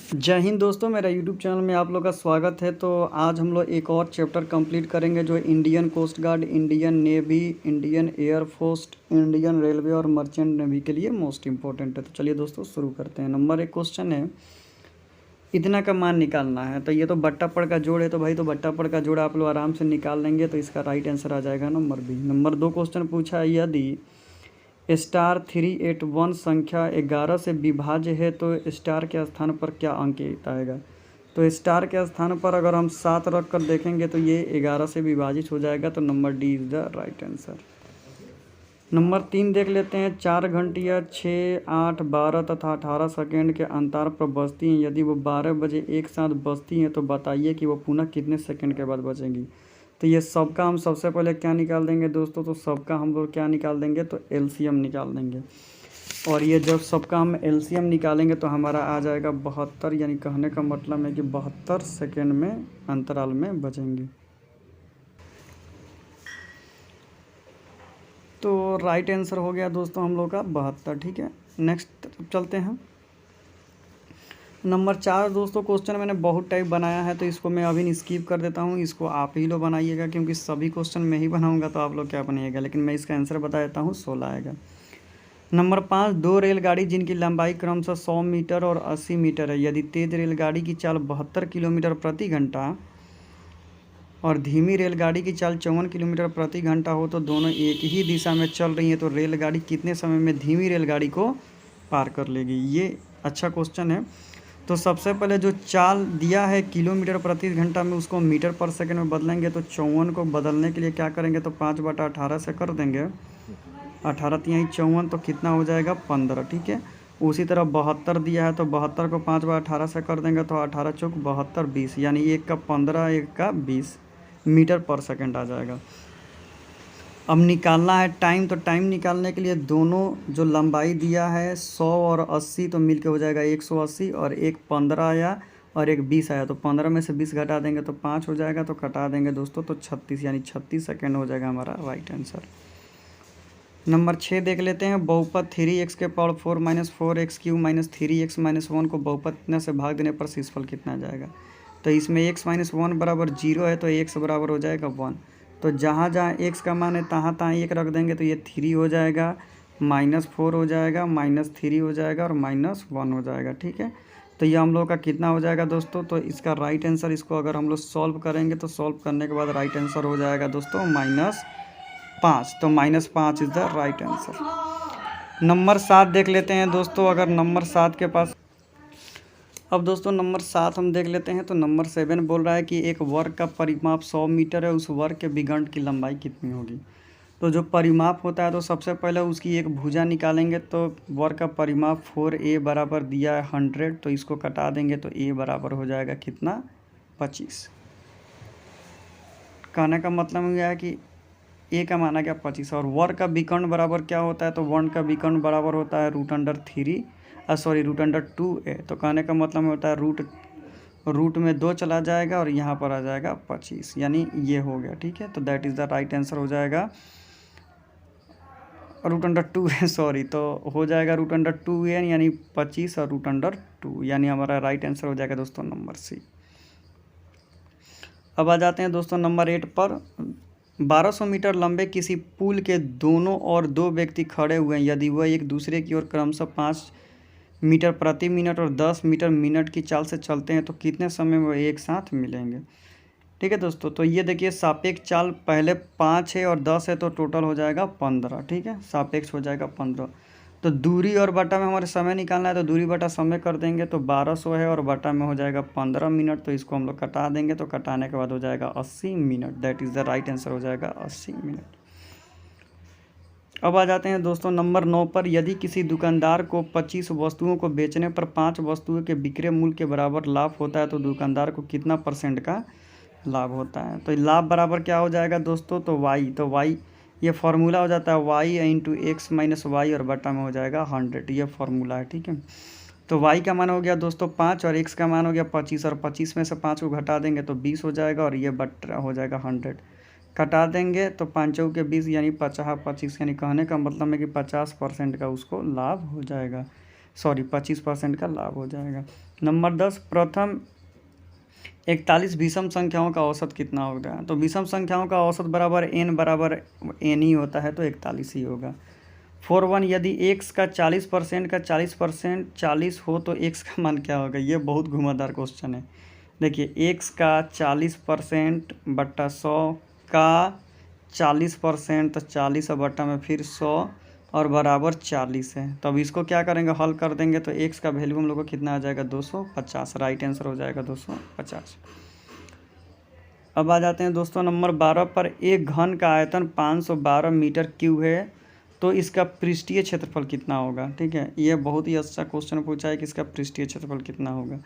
जय हिंद दोस्तों, मेरा यूट्यूब चैनल में आप लोग का स्वागत है। तो आज हम लोग एक और चैप्टर कंप्लीट करेंगे जो Indian Coast Guard, Indian Navy, Indian Air Force, Indian Railway और मर्चेंट नेवी के लिए मोस्ट इंपॉर्टेंट है। तो चलिए दोस्तों शुरू करते हैं। नंबर 1 क्वेश्चन है, इतना का मान निकालना है। तो ये तो बट्टा पड़ का जोड़ है, तो भाई तो बट्टा पड़ का जोड़ आप लोग आराम से निकाल लेंगे, तो इसका राइट आंसर आ जाएगा नंबर बी। नंबर 2 क्वेश्चन पूछा है, यदि स्टार 381 संख्या 11 से विभाज्य है तो स्टार के स्थान पर क्या अंक आएगा। तो स्टार के स्थान पर अगर हम 7 रख कर देखेंगे तो ये 11 से विभाजित हो जाएगा, तो number D is the right answer. Number 3 देख लेते हैं, 4 घंटियाँ 6, 8, 12 तथा 18 सेकेंड के अंतर पर बजती हैं। यदि वो 12 बजे एक साथ बजती हैं तो बताइए कि वो पुनः कितने सेकेंड के बाद बजेंगी। तो ये सबका हम सबसे पहले क्या निकाल देंगे दोस्तों, तो सबका हम लोग क्या निकाल देंगे, तो एलसीएम निकाल देंगे। और ये जब सबका हम एलसीएम निकालेंगे तो हमारा आ जाएगा 72, यानी कहने का मतलब है कि 72 सेकेंड में अंतराल में बचेंगे। तो राइट आंसर हो गया दोस्तों हम लोग का 72। ठीक है, नेक्स्ट चलते हैं। नंबर 4 दोस्तों, क्वेश्चन मैंने बहुत टाइप बनाया है तो इसको मैं अभी स्किप कर देता हूँ। इसको आप ही लोग बनाइएगा, क्योंकि सभी क्वेश्चन मैं ही बनाऊँगा तो आप लोग क्या बनाइएगा, लेकिन मैं इसका आंसर बता देता हूँ, 16 आएगा। नंबर 5, 2 रेलगाड़ी जिनकी लंबाई क्रमशः 100 मीटर और 80 मीटर है, यदि तेज रेलगाड़ी की चाल 72 किलोमीटर प्रति घंटा और धीमी रेलगाड़ी की चाल 54 किलोमीटर प्रति घंटा हो तो दोनों एक ही दिशा में चल रही हैं, तो रेलगाड़ी कितने समय में धीमी रेलगाड़ी को पार कर लेगी। ये अच्छा क्वेश्चन है। तो सबसे पहले जो चाल दिया है किलोमीटर प्रति घंटा में, उसको मीटर पर सेकंड में बदलेंगे। तो 54 को बदलने के लिए क्या करेंगे, तो 5/18 से कर देंगे। 18 यहीं 54, तो कितना हो जाएगा, 15। ठीक है, उसी तरह 72 दिया है तो 72 को 5/18 से कर देंगे, तो 18 चौक 72, 20, यानी 1 का 15, 1 का 20 मीटर पर सेकंड आ जाएगा। अब निकालना है टाइम। तो टाइम निकालने के लिए दोनों जो लंबाई दिया है 100 और 80, तो मिलके हो जाएगा 180, और एक 15 आया और एक 20 आया, तो 15 में से 20 घटा देंगे तो 5 हो जाएगा, तो कटा देंगे दोस्तों, तो 36, यानी 36 सेकेंड हो जाएगा हमारा राइट आंसर। नंबर 6 देख लेते हैं, बहुपद 3x के पावर 4 - 4x³ - 3x - 1 को बहुपद कितना से भाग देने पर शेषफल कितना आ जाएगा। तो इसमें x - 1 बराबर 0 है, तो x बराबर हो जाएगा 1। तो जहाँ जहाँ x का मान है तहाँ तहाँ 1 रख देंगे, तो ये 3 हो जाएगा, -4 हो जाएगा, -3 हो जाएगा और -1 हो जाएगा। ठीक है, तो ये हम लोग का कितना हो जाएगा दोस्तों, तो इसका राइट आंसर, इसको अगर हम लोग सॉल्व करेंगे तो सॉल्व करने के बाद राइट आंसर हो जाएगा दोस्तों -5। तो -5 is the right answer. Number 7 देख लेते हैं दोस्तों, अगर नंबर 7 के पास, अब दोस्तों नंबर 7 हम देख लेते हैं। तो नंबर 7 बोल रहा है कि एक वर्ग का परिमाप 100 मीटर है, उस वर्ग के विगंड की लंबाई कितनी होगी। तो जो परिमाप होता है तो सबसे पहले उसकी एक भुजा निकालेंगे। तो वर्ग का परिमाप 4a बराबर दिया है 100, तो इसको कटा देंगे तो a बराबर हो जाएगा कितना, 25। कहने का मतलब यह है कि a का मान आ गया 25, और वर्ग का विकर्ण बराबर क्या होता है, तो वर्ग का विकर्ण बराबर होता है √2a। तो कहने का मतलब होता है रूट में 2 चला जाएगा और यहाँ पर आ जाएगा 25, यानी ये हो गया। ठीक है, तो that is the right answer हो जाएगा √2 सॉरी, तो हो जाएगा √2a यानी 25 और √2, यानी हमारा राइट आंसर हो जाएगा दोस्तों नंबर सी। अब आ जाते हैं दोस्तों नंबर 8 पर। 1200 मीटर लंबे किसी पुल के दोनों ओर 2 व्यक्ति खड़े हुए हैं, यदि वह एक दूसरे की ओर क्रमशः 5 मीटर प्रति मिनट और 10 मीटर मिनट की चाल से चलते हैं तो कितने समय में वह एक साथ मिलेंगे। ठीक है दोस्तों, तो ये देखिए सापेक्ष चाल पहले 5 है और 10 है, तो टोटल हो जाएगा 15। ठीक है, सापेक्ष हो जाएगा 15। तो दूरी और बटा में हमारे समय निकालना है, तो दूरी बटा समय कर देंगे, तो 1200 है और बटा में हो जाएगा 15 मिनट, तो इसको हम लोग कटा देंगे, तो कटाने के बाद हो जाएगा 80 minute. That is the right answer हो जाएगा 80 मिनट। अब आ जाते हैं दोस्तों नंबर 9 पर। यदि किसी दुकानदार को 25 वस्तुओं को बेचने पर 5 वस्तुओं के विक्रय मूल्य के बराबर लाभ होता है, तो दुकानदार को कितना % का लाभ होता है। तो लाभ बराबर क्या हो जाएगा दोस्तों, तो y ये फार्मूला हो जाता है y × x - y और बटा में हो जाएगा 100, ये फार्मूला है। ठीक है, तो y का मान हो गया दोस्तों 5 और x का मान हो गया 25, और 25 में से 5 को घटा देंगे तो 20 हो जाएगा, और ये बटा हो जाएगा 100, कटा देंगे तो 5 के 20 यानी 50 25, यानी कहने का मतलब है कि 50% का उसको लाभ हो जाएगा। 25% का लाभ हो जाएगा। नंबर 10, प्रथम 41 विषम संख्याओं का औसत कितना होगा? तो विषम संख्याओं का औसत बराबर n ही होता है, तो 41 ही होगा। 41, यदि x का 40% का 40% 40 हो तो x का मान क्या होगा? ये बहुत घुमावदार क्वेश्चन है। देखिए, x का 40% बट्टा 100 का 40%, तो 40 और बट्टा में फिर 100 और बराबर 40 है। तो अब इसको क्या करेंगे, हल कर देंगे तो x का वैल्यू हम लोग को कितना आ जाएगा? 250। राइट आंसर हो जाएगा 250। अब आ जाते हैं दोस्तों नंबर 12 पर। एक घन का आयतन 512 मीटर क्यूब है, तो इसका पृष्ठीय क्षेत्रफल कितना होगा? ठीक है, ये बहुत ही अच्छा क्वेश्चन पूछा है कि इसका पृष्ठीय क्षेत्रफल कितना होगा।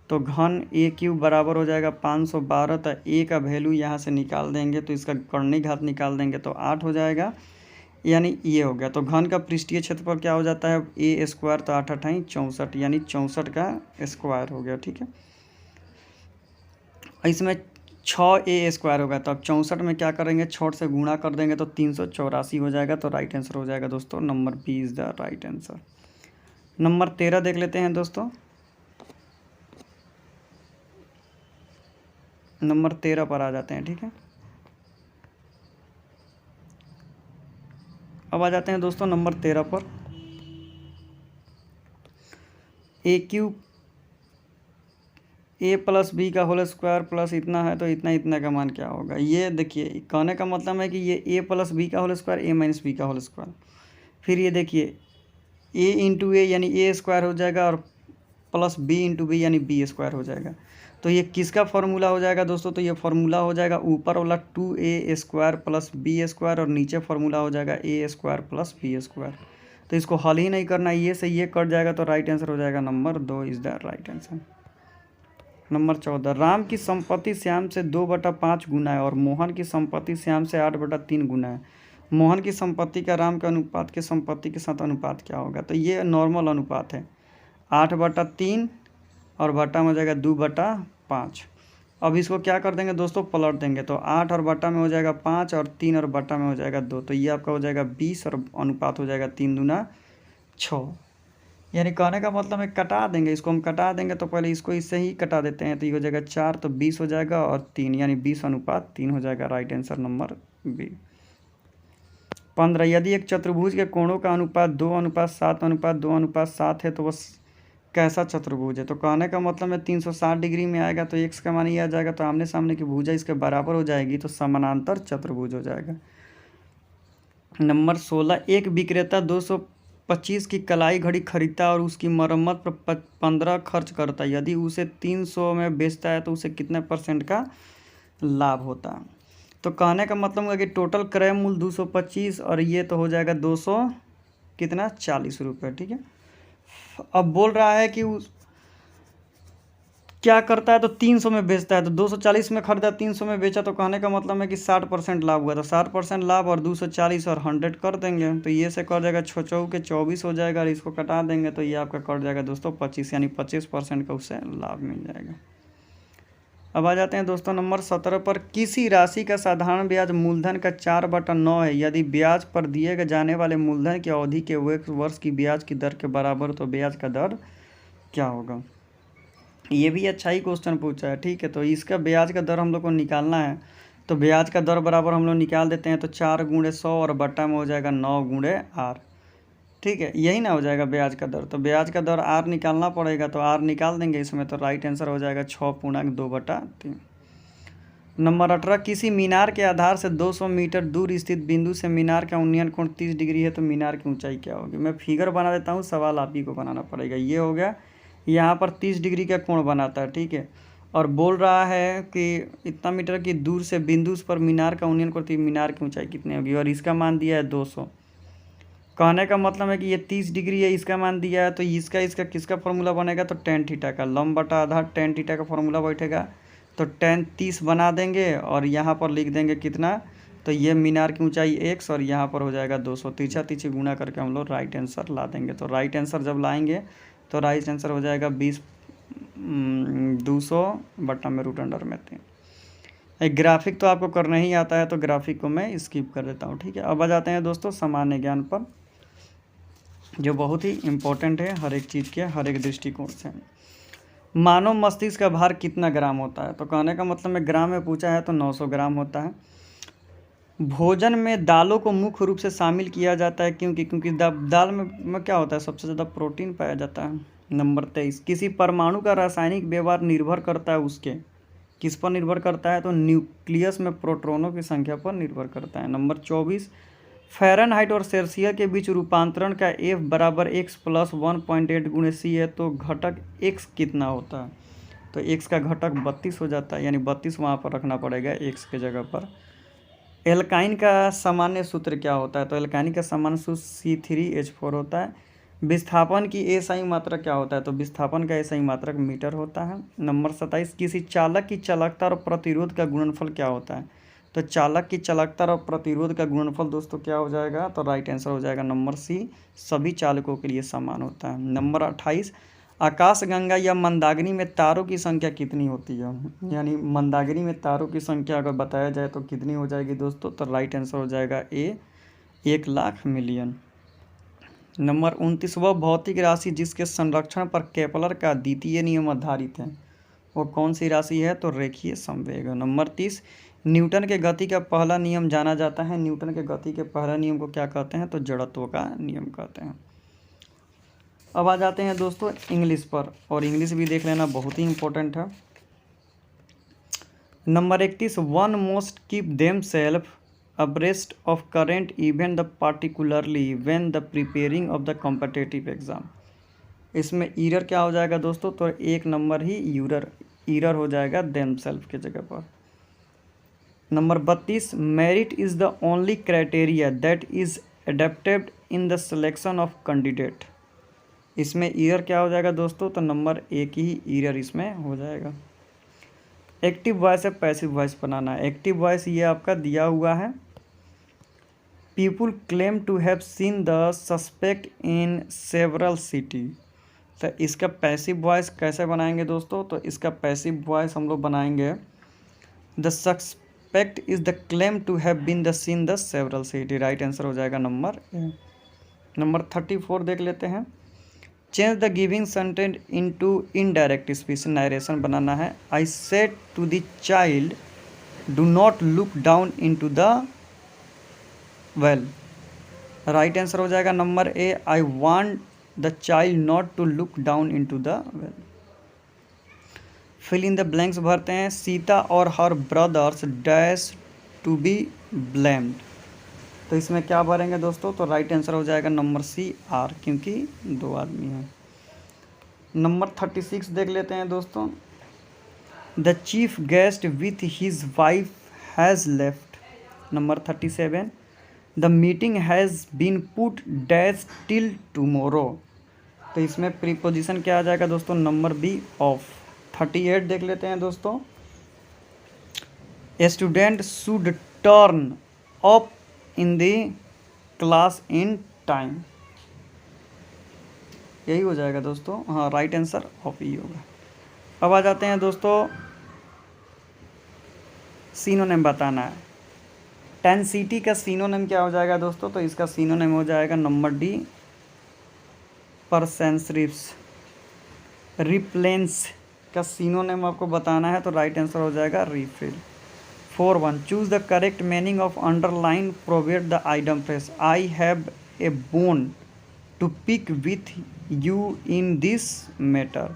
तो घन a क्यूब बराबर हो जाएगा 512, तो a का वैल्यू यहाँ से निकाल देंगे तो इसका कर्णीय घात निकाल देंगे तो 8 हो जाएगा, यानी ये हो गया। तो घन का पृष्ठीय क्षेत्रफल क्या हो जाता है? a स्क्वायर, तो 8 8 64, यानी 64 का स्क्वायर हो गया। ठीक है, इसमें 6a स्क्वायर होगा, तो अब 64 में क्या करेंगे, 6 से गुणा कर देंगे तो 384 हो जाएगा। तो राइट आंसर हो जाएगा दोस्तों number B is the right answer. Number 13 देख लेते हैं दोस्तों। नंबर 13 पर आ जाते हैं। ठीक है, अब आ जाते हैं दोस्तों नंबर 13 पर। a cube a plus B का होल स्क्वायर प्लस इतना है, तो इतना इतना का मान क्या होगा? ये देखिए, कहने का मतलब है कि ये a प्लस बी का whole square, a minus B का होल स्क्वायर, फिर ये देखिए a इंटू ए यानी a स्क्वायर हो जाएगा, और प्लस b इंटू बी यानी b स्क्वायर हो जाएगा। तो ये किसका फॉर्मूला हो जाएगा दोस्तों? तो ये फॉर्मूला हो जाएगा ऊपर वाला 2a square plus B square, और नीचे फॉर्मूला हो जाएगा a square plus B square. तो इसको हल ही नहीं करना, ये से ये कट जाएगा, तो राइट आंसर हो जाएगा number 2 is the right answer. Number 14, Ram की संपत्ति श्याम से 2/5 गुना है और मोहन की संपत्ति श्याम से 8/3 गुना है। मोहन की संपत्ति का राम के अनुपात के संपत्ति के साथ अनुपात क्या होगा? तो ये नॉर्मल अनुपात है, 8/3 और बटा में हो जाएगा 2/5। अब इसको क्या कर देंगे दोस्तों, पलट देंगे, तो 8 और बटा में हो जाएगा 5 और 3 और बटा में हो जाएगा 2, तो ये आपका हो जाएगा 20 और अनुपात हो जाएगा 3 दूना 6। यानी कहने का मतलब है कटा देंगे, इसको हम कटा देंगे, तो पहले इसको इससे ही कटा देते हैं, तो ये हो जाएगा 4, तो 20 हो जाएगा, और 3 यानी 20/3 हो जाएगा। Right answer number B. 15, यदि एक चतुर्भुज के कोणों का अनुपात 2:7:2:7 है तो वह कैसा चतुर्भुज है? तो कहने का मतलब है 360 डिग्री में आएगा, तो x का मान ये आ जाएगा, तो आमने सामने की भुजा इसके बराबर हो जाएगी, तो समानांतर चतुर्भुज हो जाएगा। नंबर 16, एक विक्रेता 225 की कलाई घड़ी खरीदता और उसकी मरम्मत पर 15 खर्च करता है। यदि उसे 300 में बेचता है तो उसे कितने % का लाभ होता है? तो कहने का मतलब है कि टोटल क्रय मूल्य 225 और ये तो हो जाएगा 240 रुपये। ठीक है, अब बोल रहा है कि उस क्या करता है, तो 300 में बेचता है, तो 240 में खरीदा 300 में बेचा, तो कहने का मतलब है कि 60% लाभ हुआ। तो 60% लाभ और 240 और 100 कर देंगे, तो ये से कर जाएगा 6 के 24 हो जाएगा, और इसको कटा देंगे तो ये आपका कट जाएगा दोस्तों 25, यानी 25% का उससे लाभ मिल जाएगा। अब आ जाते हैं दोस्तों नंबर 17 पर। किसी राशि का साधारण ब्याज मूलधन का 4/9 है। यदि ब्याज पर दिए जाने वाले मूलधन की अवधि के वर्ष की ब्याज की दर के बराबर, तो ब्याज का दर क्या होगा? ये भी अच्छा ही क्वेश्चन पूछा है। ठीक है, तो इसका ब्याज का दर हम लोग को निकालना है, तो ब्याज का दर बराबर हम लोग निकाल देते हैं, तो 4 × 100 और बट्टा में हो जाएगा 9 × r। ठीक है, यही ना हो जाएगा ब्याज का दर, तो ब्याज का दर r निकालना पड़ेगा, तो r निकाल देंगे इसमें, तो राइट आंसर हो जाएगा 6/2/3। नंबर 18, किसी मीनार के आधार से 200 मीटर दूर स्थित बिंदु से मीनार का उन्नयन कोण 30 डिग्री है, तो मीनार की ऊंचाई क्या होगी? मैं फिगर बना देता हूँ, सवाल आप ही को बनाना पड़ेगा। ये हो गया, यहाँ पर 30 डिग्री का कोण बनाता है। ठीक है, और बोल रहा है कि इतना मीटर की दूर से बिंदु पर मीनार का उन्नयन करती मीनार की ऊंचाई कितनी होगी, और इसका मान दिया है 200। कहने का मतलब है कि ये 30 डिग्री है, इसका मान दिया है, तो इसका किसका फॉर्मूला बनेगा? तो tan थीटा का, लंब बटा आधार tan थीटा का फॉर्मूला बैठेगा, तो tan 30 बना देंगे और यहाँ पर लिख देंगे कितना, तो ये मीनार की ऊंचाई x और यहाँ पर हो जाएगा 200, तिरछा तिरछी गुना करके हम लोग राइट आंसर ला देंगे। तो राइट आंसर जब लाएंगे तो राइट आंसर हो जाएगा 200/√3। ग्राफिक तो आपको करना ही आता है, तो ग्राफिक को मैं स्किप कर देता हूँ। ठीक है, अब आ जाते हैं दोस्तों सामान्य ज्ञान पर। जो बहुत ही इम्पोर्टेंट है हर एक चीज़ के हर एक दृष्टिकोण से। मानव मस्तिष्क का भार कितना ग्राम होता है? तो कहने का मतलब में ग्राम में पूछा है तो 900 ग्राम होता है। भोजन में दालों को मुख्य रूप से शामिल किया जाता है क्योंकि दाल में क्या होता है, सबसे ज़्यादा प्रोटीन पाया जाता है। नंबर 23, किसी परमाणु का रासायनिक व्यवहार निर्भर करता है उसके, किस पर निर्भर करता है? तो न्यूक्लियस में प्रोटॉनों की संख्या पर निर्भर करता है। नंबर 24, फ़ारेनहाइट और सेल्सियस के बीच रूपांतरण का F बराबर x प्लस 1.8 गुणे C है, तो घटक x कितना होता है? तो x का घटक 32 हो जाता है, यानी 32 वहाँ पर रखना पड़ेगा x के जगह पर। एल्काइन का सामान्य सूत्र क्या होता है? तो एल्काइन का सामान्य सूत्र C3H4 होता है। विस्थापन की एसआई मात्रक क्या होता है? तो विस्थापन का एसआई मात्रक मीटर होता है। नंबर 27, किसी चालक की चालकता और प्रतिरोध का गुणनफल क्या होता है? तो चालक की चालकता और प्रतिरोध का गुणनफल दोस्तों क्या हो जाएगा? तो राइट आंसर हो जाएगा नंबर सी, सभी चालकों के लिए समान होता है। नंबर 28, आकाशगंगा या मंदाकिनी में तारों की संख्या कितनी होती है? यानी मंदाकिनी में तारों की संख्या अगर बताया जाए तो कितनी हो जाएगी दोस्तों? तो राइट आंसर हो जाएगा ए, 1,00,000 मिलियन। नंबर 29, वह भौतिक राशि जिसके संरक्षण पर केपलर का द्वितीय नियम आधारित है, वो कौन सी राशि है? तो रेखीय संवेग। नंबर 30, न्यूटन के गति का पहला नियम जाना जाता है। न्यूटन के गति के पहला नियम को क्या कहते हैं? तो जड़त्व का नियम कहते हैं। अब आ जाते हैं दोस्तों इंग्लिश पर, और इंग्लिश भी देख लेना बहुत ही इंपॉर्टेंट है। Number 31, one most keep them self abreast of current event, the particularly when the preparing of the competitive exam। इसमें ईरर क्या हो जाएगा दोस्तों? तो एक नंबर ही ईरर हो जाएगा देमसेल्फ के जगह पर। Number 32, merit is the only criteria that is adapted in the selection of candidate. इसमें ईरर क्या हो जाएगा दोस्तों? तो नंबर एक ही ईरर इसमें हो जाएगा। एक्टिव वॉइस है पैसिव वॉइस बनाना है। एक्टिव वॉइस ये आपका दिया हुआ है, people claim to have seen the suspect in several city. तो इसका पैसिव वॉइस कैसे बनाएंगे दोस्तों? तो इसका पैसिव वॉइस हम लोग बनाएंगे, the suspect is the claim to have been the seen the several city. Right answer हो जाएगा नंबर ए। नंबर 34 देख लेते हैं, change the giving sentence into indirect speech. Narration बनाना है। I said to the child do not look down into the well. Right answer हो जाएगा number A, I want the child not to look down into the well. Fill in the blanks भरते हैं, सीता और her brothers dash to be blamed. तो इसमें क्या भरेंगे दोस्तों? तो राइट आंसर हो जाएगा नंबर सी, आर, क्योंकि 2 आदमी हैं। नंबर 36 देख लेते हैं दोस्तों, the chief guest with his wife has left. Number 37, the meeting has been put dash till tomorrow. तो इसमें प्रीपोजिशन क्या आ जाएगा दोस्तों? Number B, of. 38 देख लेते हैं दोस्तों, a student should turn up in the class in time. यही हो जाएगा दोस्तों, हाँ राइट आंसर ऑफ ई होगा। अब आ जाते हैं दोस्तों, सिनोनिम बताना है। टेंसिटी का सिनोनिम क्या हो जाएगा दोस्तों? तो इसका सिनोनिम हो जाएगा नंबर डी, परसेंसरिफ्स। रिप्लेंस का सिनोनिम आपको बताना है, तो राइट आंसर हो जाएगा refill. 41, choose the correct meaning of underline, provide the item phrase. I have a bone to pick with you in this matter.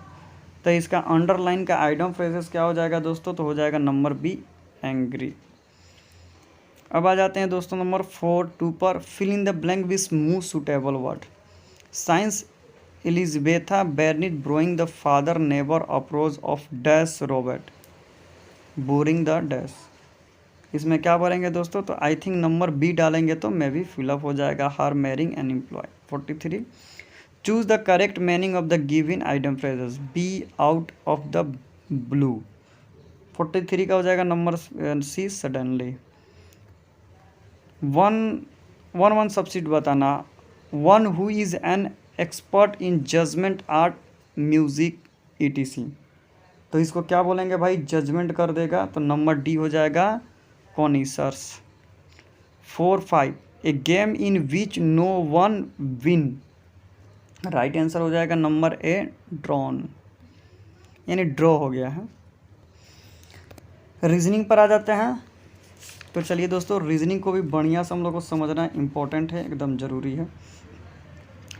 तो इसका अंडरलाइन का आइटम फ्रेजेस क्या हो जाएगा दोस्तों? तो हो जाएगा नंबर बी, एंग्री। अब आ जाते हैं दोस्तों नंबर 42 पर, fill in the blank with most suitable word. Since Elizabeth Bennet brewing the father never approach of dash Robert boring the dash. इसमें क्या भरेंगे दोस्तों? तो आई थिंक नंबर बी डालेंगे तो मे बी फिलअप हो जाएगा, her marrying an employ. 43, choose the correct meaning of the given idiom phrases, be out of the blue. 43 का हो जाएगा नंबर सी, सडनली। वन सब्सिट बताना, one who is an expert in judgment art music ETC। तो इसको क्या बोलेंगे भाई? जजमेंट कर देगा, तो नंबर डी हो जाएगा, connoisseurs. 45, a game in which no one win right answer हो जाएगा नंबर ए ड्रॉन, यानी ड्रॉ हो गया है। रीजनिंग पर आ जाते हैं। तो चलिए दोस्तों, रीजनिंग को भी बढ़िया से हम लोग को समझना इम्पोर्टेंट है, एकदम ज़रूरी है।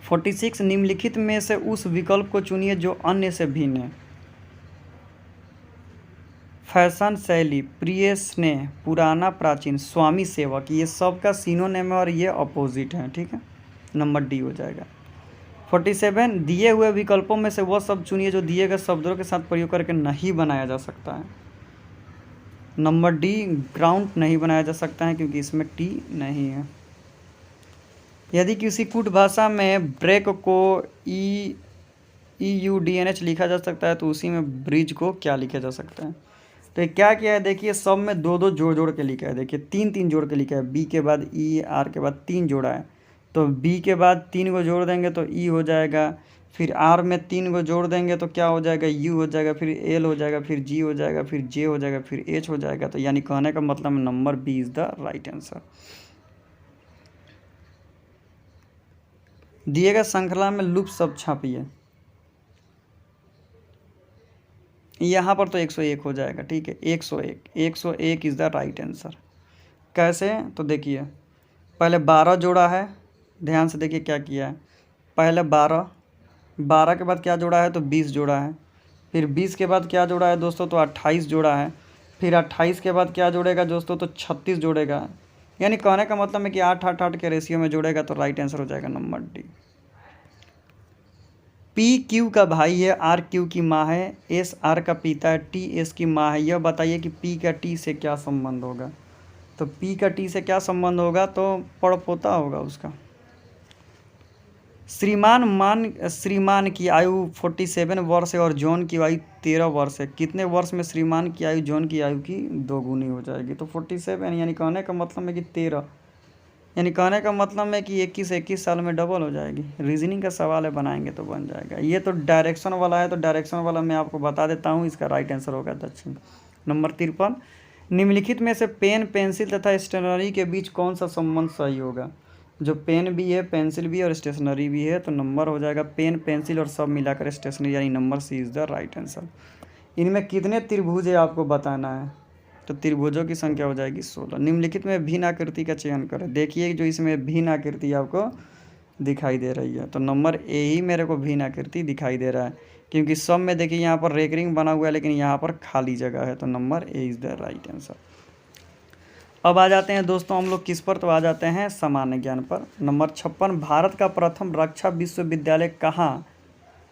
46 निम्नलिखित में से उस विकल्प को चुनिए जो अन्य से भिन्न है। फैशन, शैली, प्रिय, स्नेह, पुराना, प्राचीन, स्वामी सेवक, ये सब का सिनोनिम है और ये अपोजिट है, ठीक है। नंबर डी हो जाएगा। 47 दिए हुए विकल्पों में से वह सब चुनिए जो दिए गए शब्दों के साथ प्रयोग करके नहीं बनाया जा सकता है। नंबर डी ग्राउंड नहीं बनाया जा सकता है क्योंकि इसमें टी नहीं है। यदि किसी कूट भाषा में ब्रेक को EUDNH लिखा जा सकता है तो उसी में ब्रिज को क्या लिखा जा सकता है। तो ये क्या किया है, देखिए सब में दो दो जोड़ जोड़ के लिखा है। देखिए तीन तीन जोड़ के लिखा है, बी के बाद ई, आर के बाद तीन जोड़ा है, तो बी के बाद तीन को जोड़ देंगे तो ई हो जाएगा, फिर आर में तीन को जोड़ देंगे तो क्या हो जाएगा, यू हो जाएगा, फिर एल हो जाएगा, फिर जी हो जाएगा, फिर जे हो जाएगा, फिर एच हो जाएगा। तो यानी कहने का मतलब number B is the right answer. दिए गए श्रृंखला में लूप शब्द छापिए। यहाँ पर तो 101 हो जाएगा, ठीक है। 101 इज़ द राइट आंसर। कैसे, तो देखिए पहले 12 जोड़ा है, ध्यान से देखिए क्या किया है। पहले 12 के बाद क्या जोड़ा है, तो 20 जोड़ा है। फिर 20 के बाद क्या जोड़ा है दोस्तों, तो 28 जोड़ा है। फिर 28 के बाद क्या जोड़ेगा दोस्तों, तो 36 जोड़ेगा। यानी कहने का मतलब है कि 8 के रेशियो में जोड़ेगा, तो राइट आंसर हो जाएगा नंबर डी। पी क्यू का भाई है, आर क्यू की माँ है, एस आर का पिता है, टी एस की माँ है। यह बताइए कि पी का टी से क्या संबंध होगा। तो पी का टी से क्या संबंध होगा, तो पड़पोता होगा उसका। श्रीमान की आयु 47 वर्ष है और जॉन की आयु 13 वर्ष है। कितने वर्ष में श्रीमान की आयु जॉन की आयु की दोगुनी हो जाएगी, तो 47, यानी कहने का मतलब है कि 13, यानी कहने का मतलब है कि 21 साल में डबल हो जाएगी। रीजनिंग का सवाल है, बनाएंगे तो बन जाएगा। ये तो डायरेक्शन वाला है, तो डायरेक्शन वाला मैं आपको बता देता हूँ, इसका राइट आंसर होगा दक्षिण। नंबर 53 निम्नलिखित में से पेन, पेंसिल तथा स्टेशनरी के बीच कौन सा संबंध सही होगा। जो पेन भी है, पेंसिल भी है और स्टेशनरी भी है, तो नंबर हो जाएगा पेन, पेंसिल और सब मिलाकर स्टेशनरी, यानी number C is the right answer. इनमें कितने त्रिभुज है आपको बताना है, तो त्रिभुजों की संख्या हो जाएगी 16। निम्नलिखित में भिन्न आकृति का चयन करें। देखिए जो इसमें भिन्न आकृति आपको दिखाई दे रही है, तो नंबर ए ही मेरे को भिन्न आकृति दिखाई दे रहा है, क्योंकि सब में देखिए यहाँ पर रेकरिंग बना हुआ है लेकिन यहाँ पर खाली जगह है, तो number A is the right answer. अब आ जाते हैं दोस्तों हम लोग किस पर, तो आ जाते हैं सामान्य ज्ञान पर। नंबर 56 भारत का प्रथम रक्षा विश्वविद्यालय कहाँ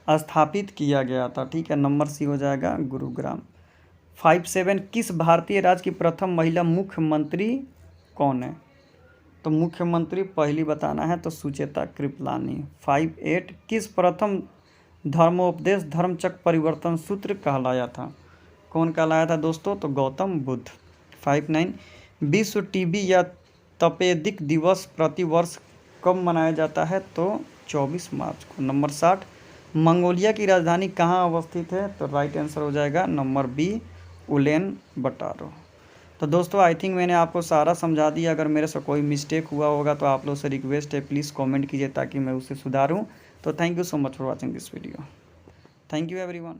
स्थापित किया गया था, ठीक है। नंबर सी हो जाएगा गुरुग्राम। 57 किस भारतीय राज्य की प्रथम महिला मुख्यमंत्री कौन है, तो मुख्यमंत्री पहली बताना है, तो सुचेता कृपलानी। 58 किस प्रथम धर्मोपदेश धर्मचक्र परिवर्तन सूत्र कहलाया था, कौन कहलाया था दोस्तों, तो गौतम बुद्ध। 59 विश्व टीबी या तपेदिक दिवस प्रतिवर्ष कब मनाया जाता है, तो 24 मार्च को। नंबर 60 मंगोलिया की राजधानी कहाँ अवस्थित है, तो राइट आंसर हो जाएगा नंबर बी उलेन बटारो। तो दोस्तों आई थिंक मैंने आपको सारा समझा दिया। अगर मेरे से कोई मिस्टेक हुआ होगा तो आप लोग से रिक्वेस्ट है, प्लीज़ कमेंट कीजिए ताकि मैं उसे सुधारूं। तो thank you so much for watching this video. Thank you everyone.